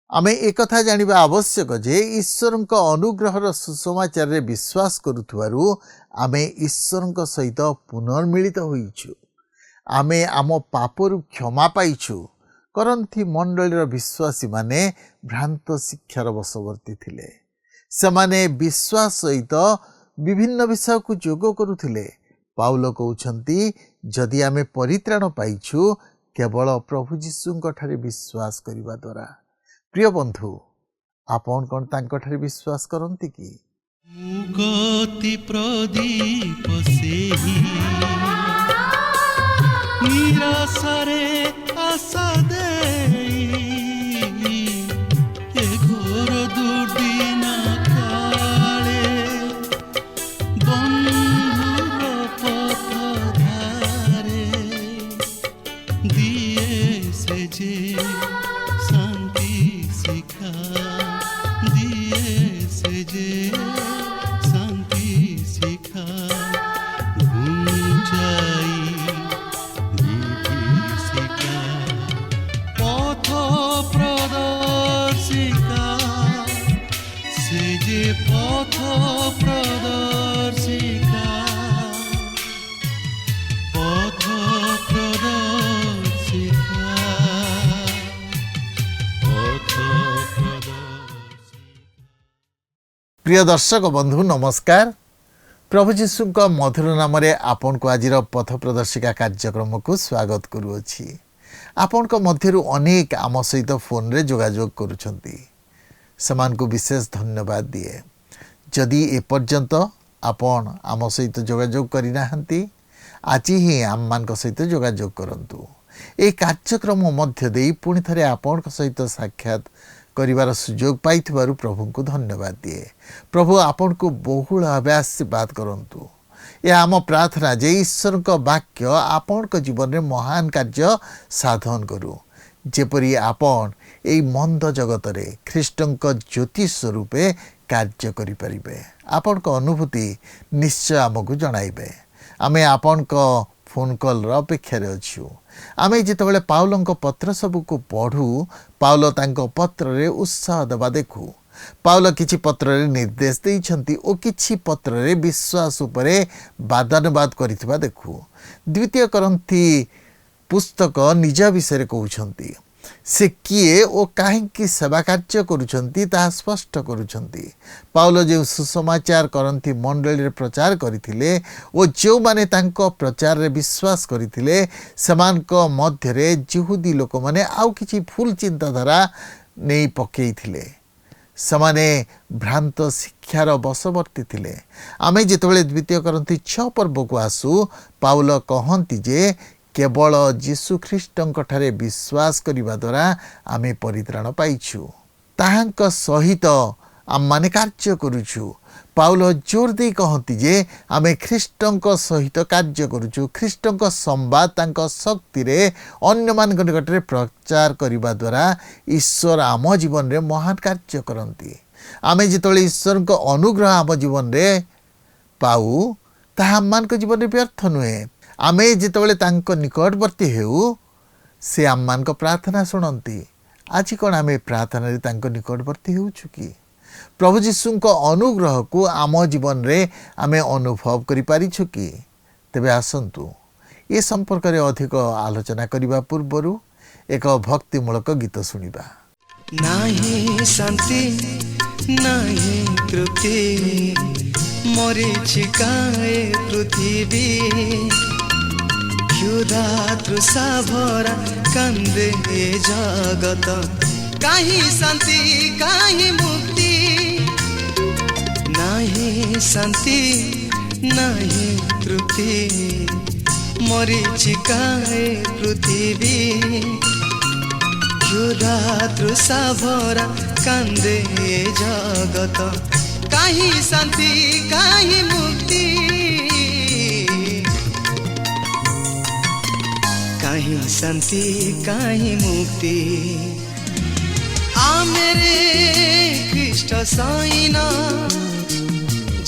आमे एक कथा जानिबा आवश्यक जे ईश्वरक अनुग्रहर सुसमाचार रे विश्वास करुथुवारु आमे ईश्वरक सहित पुनर्मिलित होइछु। आमे आम पापरु क्षमा पाइछु। करंथी मंडलीर विश्वासी माने भ्रांत शिक्षार बशवर्ती थिले। सेमाने विश्वास सहित विभिन्न विषय को जोग करुथिले। पाउल कहउछंती जदि आमे परित्राण पाइछु केवल प्रभु जीशुंक ठारे विश्वास करिबा द्वारा। प्रिय बंधु, आपण कौन तांको ठारे विश्वास करंती कि? मुगति प्रदीप सेही निराशरे आशा देई ए घोर दुर्दिन काले बंधुर पथ धारे दिए से जे प्रिय दर्शक बंधु नमस्कार। प्रभु जीशु का मधुर नाम रे आपन को आज पथ प्रदर्शिका कार्यक्रम को स्वागत करुअछि। आपन को मध्यरु अनेक आम सहित फोन रे जोगाजोग करुछंती। समान को विशेष धन्यवाद दिए। जदि ए पर्यंत आपन आम सहित जोगाजोग करि नाहंती आज ही आम मान को सहित जोगाजोग करंतु। ए कार्यक्रम मध्य देई पुनि थरे आपन को सहित साक्षात करिवार सुजोग पाइथिबारु प्रभु को धन्यवाद दिए। प्रभु आपन को बहुल भावे आशीर्वाद करंतु। यह आम प्रार्थना जे ईश्वर को वाक्य आपन को जीवन में महान कार्य साधन करू। जेपरी आपन एई मंद जगत रे ख्रीष्टन को ज्योति स्वरूपे कार्य करि परिबे। आपन को अनुभूति निश्चय आमको जणाइबे। आमे आपन को फोन कॉल अपेक्षा अच्छु। आमे जितेबाला पाउलंक पत्र सबू को पढ़ू पाउल तांको पत्र रे उत्साह देवा देखू। पाउल किछि पत्र रे निर्देश देइछंती ओ किछि पत्र रे विश्वास उपरे वादानुवाद करिथिबा देखू। द्वितीय करंथी पुस्तक निज विषय कहउछंती। से किए ओ काहेकि सेवा कार्य करुछंती ता स्पष्ट करुछंती। पाउल जो सुसमाचार करंथी मंडली रे प्रचार करिथिले ओ जो माने तांको प्रचार रे विश्वास करिथिले समान को मध्य रे यहूदी लोक माने आउ किछि फुल चिंताधारा नै पकेइथिले। समाने भ्रांत शिक्षार बशवर्ती थिले। आमे जेतेबेले द्वितीय करंथी 6 पर्व को आसु पाउल कहंती जे केवल जीशु ख्रीष्टंक ठारे विश्वास करिबा द्वारा आमे परित्राण पाइछु। ताहांक सहित आम माने कार्य करुछु। पाउल जोर दे कहंती जे आमे ख्रीष्टंक सहित कार्य करुछु। ख्रीष्टंक संवाद तांक शक्ति रे अन्य मान निकटरे प्रचार करिबा द्वारा ईश्वर आम जीवन रे महान कार्य करंती। आमे जेतले ईश्वर को अनुग्रह आम जीवन रे पाऊ ताहा मान को जीवन रे व्यर्थ नुहे। आमे जितेबाला तांको निकटवर्ती हेउ से आम मान को प्रार्थना शुणती। आज कौन आमे प्रार्थना रे तांको निकटवर्ती हेउछु कि? प्रभु जीशु को अनुग्रह को आम जीवन रे आमे अनुभव करि पारिछु कि? तेबे आसंतु ये संपर्क रे अधिक आलोचना करिबा पूर्वरु एक भक्तिमूलक गीत सुनिबा। नाही शांति नाही तृप्ति मरीचिकाए पृथ्वी क्षुधा तृषा भरा कांदे जगत काहि शांति काहि मुक्ति नाही शांति नाही तृप्ति मरीचिकाए पृथ्वी क्षुधा तृषा भरा कांदे जगत काहि शांति काहि मुक्ति काहि शांति काहि मुक्ति आमेरे ख्रीष्ट साइना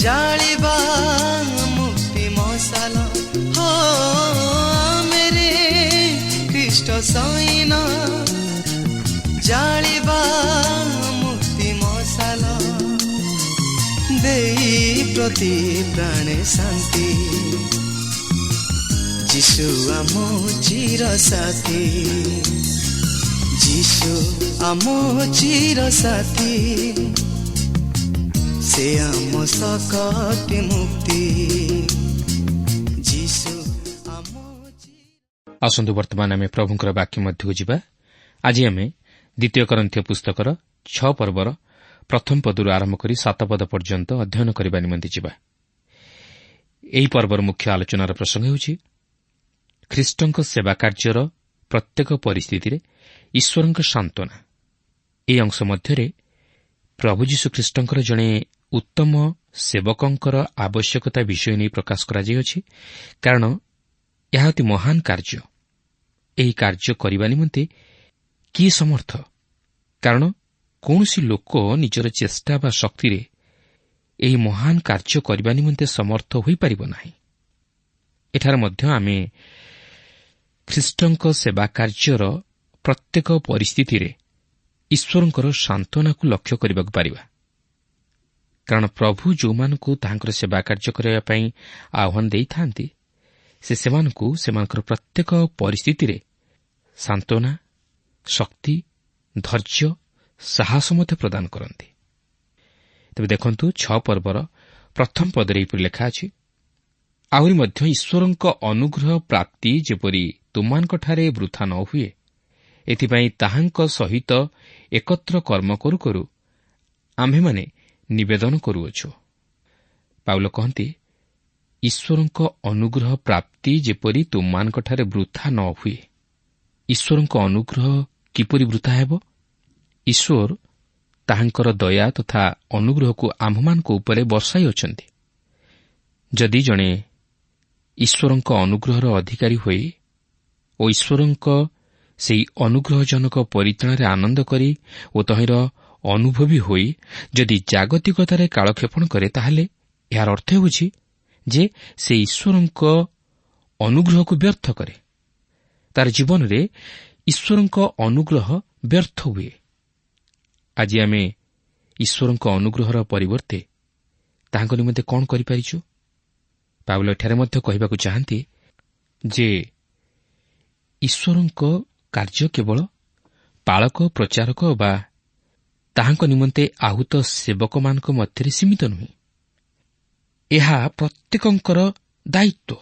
जालिबा मुक्ति मसाला हो मेरे ख्रीष्ट साइना जालिबा ଅତି ପ୍ରାଣେ ଶାନ୍ତି, ଯୀଶୁ ଆମ ଚିର ସାଥୀ, ଯୀଶୁ ଆମ ଚିର ସାଥୀ, ସେ ଆମ ସକଟି ମୁକ୍ତି, ଯୀଶୁ ଆମ। ଆସନ୍ତୁ ବର୍ତ୍ତମାନ ଆମେ ପ୍ରଭୁଙ୍କର ବାକ୍ୟ ମଧ୍ୟକୁ ଯିବା। ଆଜି ଆମେ ଦ୍ୱିତୀୟ କରନ୍ଥୀୟ ପୁସ୍ତକର 6 ପର୍ବର ପ୍ରଥମ ପଦରୁ ଆରମ୍ଭ କରି 7 ପଦ ପର୍ଯ୍ୟନ୍ତ ଅଧ୍ୟୟନ କରିବା ନିମନ୍ତେ ଯିବା। ଏହି ପର୍ବର ମୁଖ୍ୟ ଆଲୋଚନାର ପ୍ରସଙ୍ଗ ହେଉଛି ଖ୍ରୀଷ୍ଟଙ୍କ ସେବା କାର୍ଯ୍ୟର ପ୍ରତ୍ୟେକ ପରିସ୍ଥିତିରେ ଈଶ୍ୱରଙ୍କ ସାନ୍ତ୍ୱନା। ଏହି ଅଂଶ ମଧ୍ୟରେ ପ୍ରଭୁ ଯୀଶୁଖ୍ରୀଷ୍ଟଙ୍କର ଜଣେ ଉତ୍ତମ ସେବକଙ୍କର ଆବଶ୍ୟକତା ବିଷୟ ନେଇ ପ୍ରକାଶ କରାଯାଇଅଛି, କାରଣ ଏହା ଅତି ମହାନ କାର୍ଯ୍ୟ। ଏହି କାର୍ଯ୍ୟ କରିବା ନିମନ୍ତେ କିଏ ସମର୍ଥ? କାରଣ କୌଣସି ଲୋକ ନିଜର ଚେଷ୍ଟା ବା ଶକ୍ତିରେ ଏହି ମହାନ କାର୍ଯ୍ୟ କରିବା ନିମନ୍ତେ ସମର୍ଥ ହୋଇପାରିବ ନାହିଁ। ଏଠାରେ ମଧ୍ୟ ଆମେ ଖ୍ରୀଷ୍ଟଙ୍କ ସେବା କାର୍ଯ୍ୟର ପ୍ରତ୍ୟେକ ପରିସ୍ଥିତିରେ ଈଶ୍ୱରଙ୍କର ସାନ୍ତ୍ୱନାକୁ ଲକ୍ଷ୍ୟ କରିବାକୁ ପାରିବା। କାରଣ ପ୍ରଭୁ ଯେଉଁମାନଙ୍କୁ ତାହାଙ୍କର ସେବା କାର୍ଯ୍ୟ କରିବା ପାଇଁ ଆହ୍ୱାନ ଦେଇଥାନ୍ତି, ସେମାନଙ୍କୁ ସେମାନଙ୍କର ପ୍ରତ୍ୟେକ ପରିସ୍ଥିତିରେ ସାନ୍ତ୍ୱନା, ଶକ୍ତି, ଧୈର୍ଯ୍ୟ, ସାହସ ମଧ୍ୟ ପ୍ରଦାନ କରନ୍ତି। ତେବେ ଦେଖନ୍ତୁ 6 ପର୍ବର ପ୍ରଥମ ପଦରେ ଏହିପରି ଲେଖା ଅଛି, ଆହୁରି ମଧ୍ୟ ଈଶ୍ୱରଙ୍କ ଅନୁଗ୍ରହ ପ୍ରାପ୍ତି ଯେପରି ତୁମମାନଙ୍କଠାରେ ବୃଥା ନ ହୁଏ, ଏଥିପାଇଁ ତାହାଙ୍କ ସହିତ ଏକତ୍ର କର୍ମ କରୁ କରୁ ଆମ୍ଭେମାନେ ନିବେଦନ କରୁଅଛୁ। ପାଉଲ କହନ୍ତି, ଈଶ୍ୱରଙ୍କ ଅନୁଗ୍ରହ ପ୍ରାପ୍ତି ଯେପରି ତୁମମାନଙ୍କଠାରେ ବୃଥା ନ ହୁଏ। ଈଶ୍ୱରଙ୍କ ଅନୁଗ୍ରହ କିପରି ବୃଥା ହେବ? ଈଶ୍ୱର ତାହାଙ୍କର ଦୟା ତଥା ଅନୁଗ୍ରହକୁ ଆମ୍ଭମାନଙ୍କ ଉପରେ ବର୍ଷାଇଅଛନ୍ତି। ଯଦି ଜଣେ ଈଶ୍ୱରଙ୍କ ଅନୁଗ୍ରହର ଅଧିକାରୀ ହୋଇ ଓ ଈଶ୍ୱରଙ୍କ ସେହି ଅନୁଗ୍ରହଜନକ ପରିତ୍ରାଣରେ ଆନନ୍ଦ କରି ଓ ତହିଁର ଅନୁଭବୀ ହୋଇ ଯଦି ଜାଗତିକତାରେ କାଳକ୍ଷେପଣ କରେ, ତାହେଲେ ଏହାର ଅର୍ଥ ହେଉଛି ଯେ ସେ ଈଶ୍ୱରଙ୍କ ଅନୁଗ୍ରହକୁ ବ୍ୟର୍ଥ କରେ। ତାର ଜୀବନରେ ଈଶ୍ୱରଙ୍କ ଅନୁଗ୍ରହ ବ୍ୟର୍ଥ ହୁଏ। ଆଜି ଆମେ ଈଶ୍ୱରଙ୍କ ଅନୁଗ୍ରହର ପରିବର୍ତ୍ତେ ତାହାଙ୍କ ନିମନ୍ତେ କ'ଣ କରିପାରିଛୁ? ପାଉଲ ଏଠାରେ ମଧ୍ୟ କହିବାକୁ ଚାହାନ୍ତି ଯେ ଈଶ୍ୱରଙ୍କ କାର୍ଯ୍ୟ କେବଳ ପାଳକ, ପ୍ରଚାରକ ବା ତାହାଙ୍କ ନିମନ୍ତେ ଆହୁତ ସେବକମାନଙ୍କ ମଧ୍ୟରେ ସୀମିତ ନୁହେଁ। ଏହା ପ୍ରତ୍ୟେକଙ୍କର ଦାୟିତ୍ୱ।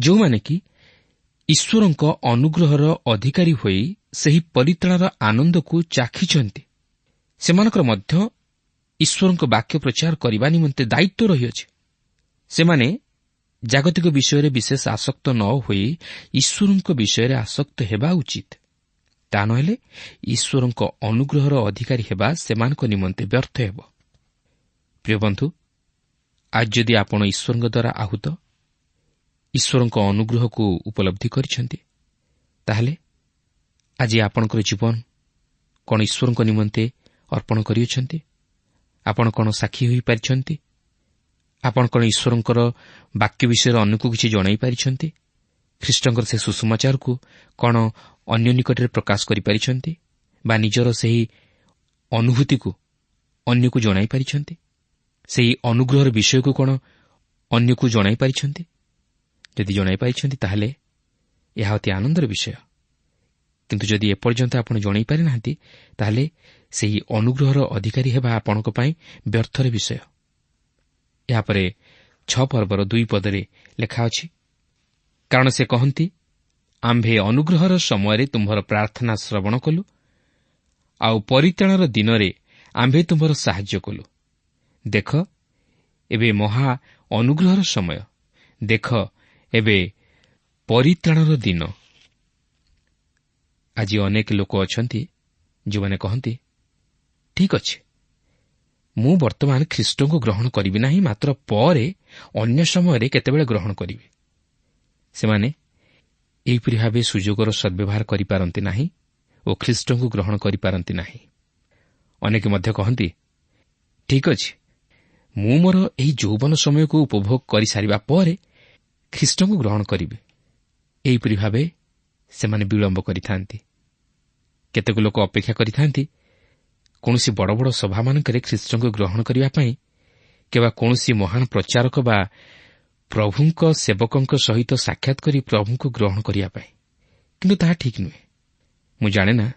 ଯେଉଁମାନେ କି ଈଶ୍ୱରଙ୍କ ଅନୁଗ୍ରହର ଅଧିକାରୀ ହୋଇ ସେହି ପରିତ୍ରାଣର ଆନନ୍ଦକୁ ଚାଖିଛନ୍ତି, ସେମାନଙ୍କର ମଧ୍ୟ ଈଶ୍ୱରଙ୍କ ବାକ୍ୟ ପ୍ରଚାର କରିବା ନିମନ୍ତେ ଦାୟିତ୍ୱ ରହିଅଛି। ସେମାନେ ଜାଗତିକ ବିଷୟରେ ବିଶେଷ ଆସକ୍ତ ନ ହୋଇ ଈଶ୍ୱରଙ୍କ ବିଷୟରେ ଆସକ୍ତ ହେବା ଉଚିତ। ତା ନହେଲେ ଈଶ୍ୱରଙ୍କ ଅନୁଗ୍ରହର ଅଧିକାରୀ ହେବା ସେମାନଙ୍କ ନିମନ୍ତେ ବ୍ୟର୍ଥ ହେବ। ପ୍ରିୟ ବନ୍ଧୁ, ଆଜି ଯଦି ଆପଣ ଈଶ୍ୱରଙ୍କ ଦ୍ୱାରା ଆହୁତ ଈଶ୍ୱରଙ୍କ ଅନୁଗ୍ରହକୁ ଉପଲବ୍ଧି କରିଛନ୍ତି, ତାହେଲେ ଆଜି ଆପଣଙ୍କର ଜୀବନ କ'ଣ ଈଶ୍ୱରଙ୍କ ନିମନ୍ତେ ଅର୍ପଣ କରିଅଛନ୍ତି? ଆପଣ କ'ଣ ସାକ୍ଷୀ ହୋଇପାରିଛନ୍ତି? ଆପଣ କ'ଣ ଈଶ୍ୱରଙ୍କର ବାକ୍ୟ ବିଷୟରେ ଅନ୍ୟକୁ କିଛି ଜଣାଇ ପାରିଛନ୍ତି? ଖ୍ରୀଷ୍ଟଙ୍କର ସେ ସୁସମାଚାରକୁ କ'ଣ ଅନ୍ୟ ନିକଟରେ ପ୍ରକାଶ କରିପାରିଛନ୍ତି ବା ନିଜର ସେହି ଅନୁଭୂତିକୁ ଅନ୍ୟକୁ ଜଣାଇ ପାରିଛନ୍ତି? ସେହି ଅନୁଗ୍ରହର ବିଷୟକୁ କ'ଣ ଅନ୍ୟକୁ ଜଣାଇ ପାରିଛନ୍ତି? ଯଦି ଜଣାଇ ପାରିଛନ୍ତି, ତାହେଲେ ଏହା ଅତି ଆନନ୍ଦର ବିଷୟ। କିନ୍ତୁ ଯଦି ଏପର୍ଯ୍ୟନ୍ତ ଆପଣ ଜଣାଇ ପାରିନାହାନ୍ତି, ତାହେଲେ ସେହି ଅନୁଗ୍ରହର ଅଧିକାରୀ ହେବା ଆପଣଙ୍କ ପାଇଁ ବ୍ୟର୍ଥର ବିଷୟ। ଏହାପରେ 6 ପର୍ବର 2 ପଦରେ ଲେଖା ଅଛି, କାରଣ ସେ କହନ୍ତି, ଆମ୍ଭେ ଅନୁଗ୍ରହର ସମୟରେ ତୁମ୍ଭର ପ୍ରାର୍ଥନା ଶ୍ରବଣ କଲୁ, ଆଉ ପରିତ୍ରାଣର ଦିନରେ ଆମ୍ଭେ ତୁମ୍ଭର ସାହାଯ୍ୟ କଲୁ। ଦେଖ, ଏବେ ମହା ଅନୁଗ୍ରହର ସମୟ। ଦେଖ, ଏବେ ପରିତ୍ରାଣର ଦିନ। ଆଜି ଅନେକ ଲୋକ ଅଛନ୍ତି ଯେଉଁମାନେ କହନ୍ତି, ଠିକ୍ ଅଛି, ମୁଁ ବର୍ତ୍ତମାନ ଖ୍ରୀଷ୍ଟଙ୍କୁ ଗ୍ରହଣ କରିବି ନାହିଁ, ମାତ୍ର ପରେ ଅନ୍ୟ ସମୟରେ କେତେବେଳେ ଗ୍ରହଣ କରିବି। ସେମାନେ ଏହିପରି ଭାବେ ସୁଯୋଗର ସଦ୍ବ୍ୟବହାର କରିପାରନ୍ତି ନାହିଁ ଓ ଖ୍ରୀଷ୍ଟଙ୍କୁ ଗ୍ରହଣ କରିପାରନ୍ତି ନାହିଁ। ଅନେକ ମଧ୍ୟ କହନ୍ତି, ଠିକ୍ ଅଛି, ମୁଁ ମୋର ଏହି ଯୌବନ ସମୟକୁ ଉପଭୋଗ କରିସାରିବା ପରେ ଖ୍ରୀଷ୍ଟଙ୍କୁ ଗ୍ରହଣ କରିବି। ଏହିପରି ଭାବେ ସେମାନେ ବିଳମ୍ବ କରିଥାନ୍ତି। କେତେକ ଲୋକ ଅପେକ୍ଷା କରିଥାନ୍ତି କୌଣସି ବଡ଼ ବଡ଼ ସଭାମାନଙ୍କରେ ଖ୍ରୀଷ୍ଟଙ୍କୁ ଗ୍ରହଣ କରିବା ପାଇଁ, କିମ୍ବା କୌଣସି ମହାନ ପ୍ରଚାରକ ବା ପ୍ରଭୁଙ୍କ ସେବକଙ୍କ ସହିତ ସାକ୍ଷାତ କରି ପ୍ରଭୁଙ୍କୁ ଗ୍ରହଣ କରିବା ପାଇଁ। କିନ୍ତୁ ତାହା ଠିକ୍ ନୁହେଁ। ମୁଁ ଜାଣେ ନା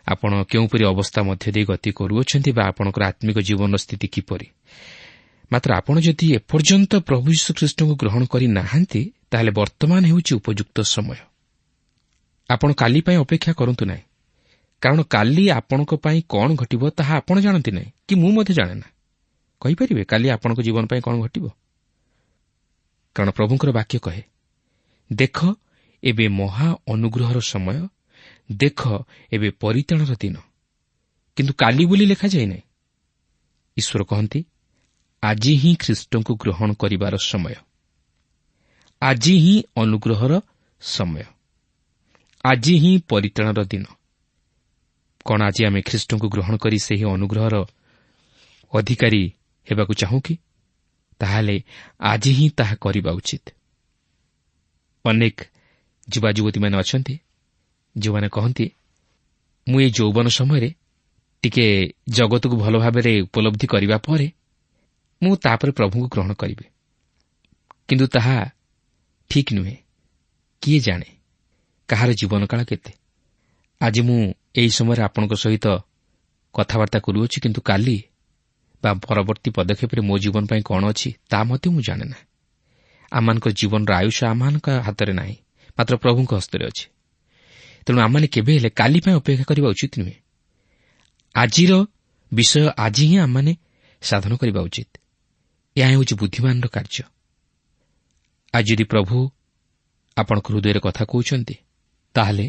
ଆପଣ କେଉଁପରି ଅବସ୍ଥା ମଧ୍ୟ ଦେଇ ଗତି କରୁଅଛନ୍ତି ବା ଆପଣଙ୍କର ଆତ୍ମିକ ଜୀବନର ସ୍ଥିତି କିପରି। ମାତ୍ର ଆପଣ ଯଦି ଏପର୍ଯ୍ୟନ୍ତ ପ୍ରଭୁ ଯୀଶୁଖ୍ରୀଷ୍ଟଙ୍କୁ ଗ୍ରହଣ କରିନାହାନ୍ତି, ତାହେଲେ ବର୍ତ୍ତମାନ ହେଉଛି ଉପଯୁକ୍ତ ସମୟ। ଆପଣ କାଲି ପାଇଁ ଅପେକ୍ଷା କରନ୍ତୁ ନାହିଁ, କାରଣ କାଲି ଆପଣଙ୍କ ପାଇଁ କ'ଣ ଘଟିବ ତାହା ଆପଣ ଜାଣନ୍ତି ନାହିଁ, କି ମୁଁ ମଧ୍ୟ ଜାଣେ ନା। କହିପାରିବେ କାଲି ଆପଣଙ୍କ ଜୀବନ ପାଇଁ କ'ଣ ଘଟିବ? କାରଣ ପ୍ରଭୁଙ୍କର ବାକ୍ୟ କହେ, ଦେଖ ଏବେ ମହା ଅନୁଗ୍ରହର ସମୟ, ଦେଖ ଏବେ ପରିତ୍ରାଣର ଦିନ। କିନ୍ତୁ କାଲି ବୋଲି ଲେଖାଯାଇ ନାହିଁ। ଈଶ୍ୱର କହନ୍ତି, ଆଜି ହିଁ ଖ୍ରୀଷ୍ଟଙ୍କୁ ଗ୍ରହଣ କରିବାର ସମୟ, ଆଜି ହିଁ ଅନୁଗ୍ରହର ସମୟ, ଆଜି ହିଁ ପରିତ୍ରାଣର ଦିନ। କ'ଣ ଆଜି ଆମେ ଖ୍ରୀଷ୍ଟଙ୍କୁ ଗ୍ରହଣ କରି ସେହି ଅନୁଗ୍ରହର ଅଧିକାରୀ ହେବାକୁ ଚାହୁଁ କି? ତାହେଲେ ଆଜି ହିଁ ତାହା କରିବା ଉଚିତ। ଅନେକ ଯୁବା ଯୁବତୀମାନେ ଅଛନ୍ତି ଯେଉଁମାନେ କହନ୍ତି, ମୁଁ ଏହି ଯୌବନ ସମୟରେ ଟିକେ ଜଗତକୁ ଭଲ ଭାବରେ ଉପଲବ୍ଧି କରିବା ପରେ ମୁଁ ତାପରେ ପ୍ରଭୁଙ୍କୁ ଗ୍ରହଣ କରିବି। କିନ୍ତୁ ତାହା ଠିକ୍ ନୁହେଁ। କିଏ ଜାଣେ କାହାର ଜୀବନକାଳ କେତେ? ଆଜି ମୁଁ ଏହି ସମୟରେ ଆପଣଙ୍କ ସହିତ କଥାବାର୍ତ୍ତା କରୁଅଛି, କିନ୍ତୁ କାଲି ବା ପରବର୍ତ୍ତୀ ପଦକ୍ଷେପରେ ମୋ ଜୀବନ ପାଇଁ କ'ଣ ଅଛି ତାହା ମଧ୍ୟ ମୁଁ ଜାଣେ ନା। ଆମମାନଙ୍କ ଜୀବନର ଆୟୁଷ ଆମମାନଙ୍କ ହାତରେ ନାହିଁ, ମାତ୍ର ପ୍ରଭୁଙ୍କ ହସ୍ତରେ ଅଛି। ତେଣୁ ଆମମାନେ କେବେ ହେଲେ କାଲି ପାଇଁ ଅପେକ୍ଷା କରିବା ଉଚିତ ନୁହେଁ। ଆଜିର ବିଷୟ ଆଜି ହିଁ ଆମମାନେ ସାଧନ କରିବା ଉଚିତ। ଏହା ହେଉଛି ବୁଦ୍ଧିମାନର କାର୍ଯ୍ୟ। ଆଜି ଯଦି ପ୍ରଭୁ ଆପଣଙ୍କ ହୃଦୟରେ କଥା କହୁଛନ୍ତି, ତାହେଲେ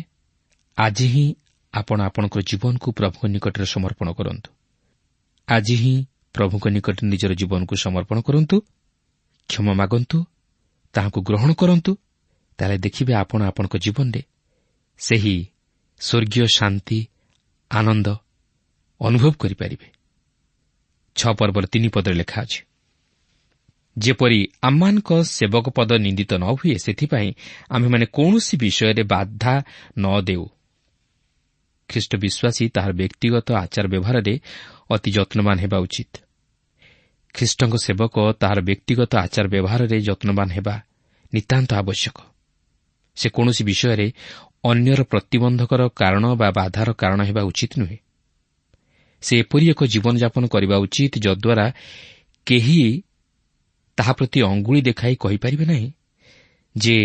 ଆଜି ହିଁ ଆପଣ ଆପଣଙ୍କର ଜୀବନକୁ ପ୍ରଭୁଙ୍କ ନିକଟରେ ସମର୍ପଣ କରନ୍ତୁ। ଆଜି ହିଁ ପ୍ରଭୁଙ୍କ ନିକଟରେ ନିଜର ଜୀବନକୁ ସମର୍ପଣ କରନ୍ତୁ, କ୍ଷମା ମାଗନ୍ତୁ, ତାହାକୁ ଗ୍ରହଣ କରନ୍ତୁ। ତାହେଲେ ଦେଖିବେ ଆପଣ ଆପଣଙ୍କ ଜୀବନରେ ସେହି ସ୍ୱର୍ଗୀୟ ଶାନ୍ତି, ଆନନ୍ଦ ଅନୁଭବ କରିପାରିବେ। 6 ପର୍ବର 3 ପଦରେ ଲେଖା ଅଛି, ଯେପରି ଆମମାନଙ୍କ ସେବକ ପଦ ନିନ୍ଦିତ ନ ହୁଏ, ସେଥିପାଇଁ ଆମ୍ଭେମାନେ କୌଣସି ବିଷୟରେ ବାଧା ନ ଦେଉ। ଖ୍ରୀଷ୍ଟ ବିଶ୍ୱାସୀ ତାହାର ବ୍ୟକ୍ତିଗତ ଆଚାର ବ୍ୟବହାରରେ ଅତି ଯତ୍ନବାନ ହେବା ଉଚିତ। ଖ୍ରୀଷ୍ଟଙ୍କ ସେବକ ତାହାର ବ୍ୟକ୍ତିଗତ ଆଚାର ବ୍ୟବହାରରେ ଯତ୍ନବାନ ହେବା ନିତାନ୍ତ ଆବଶ୍ୟକ। ସେ କୌଣସି ବିଷୟରେ ଅନ୍ୟର ପ୍ରତିବନ୍ଧକର କାରଣ ବା ବାଧାର କାରଣ ହେବା ଉଚିତ ନୁହେଁ। ସେ ଏପରି ଏକ ଜୀବନଯାପନ କରିବା ଉଚିତ ଯଦ୍ୱାରା କେହି ତାହା ପ୍ରତି ଅଙ୍ଗୁଳି ଦେଖାଇ କହିପାରିବେ ନାହିଁ ଯେ,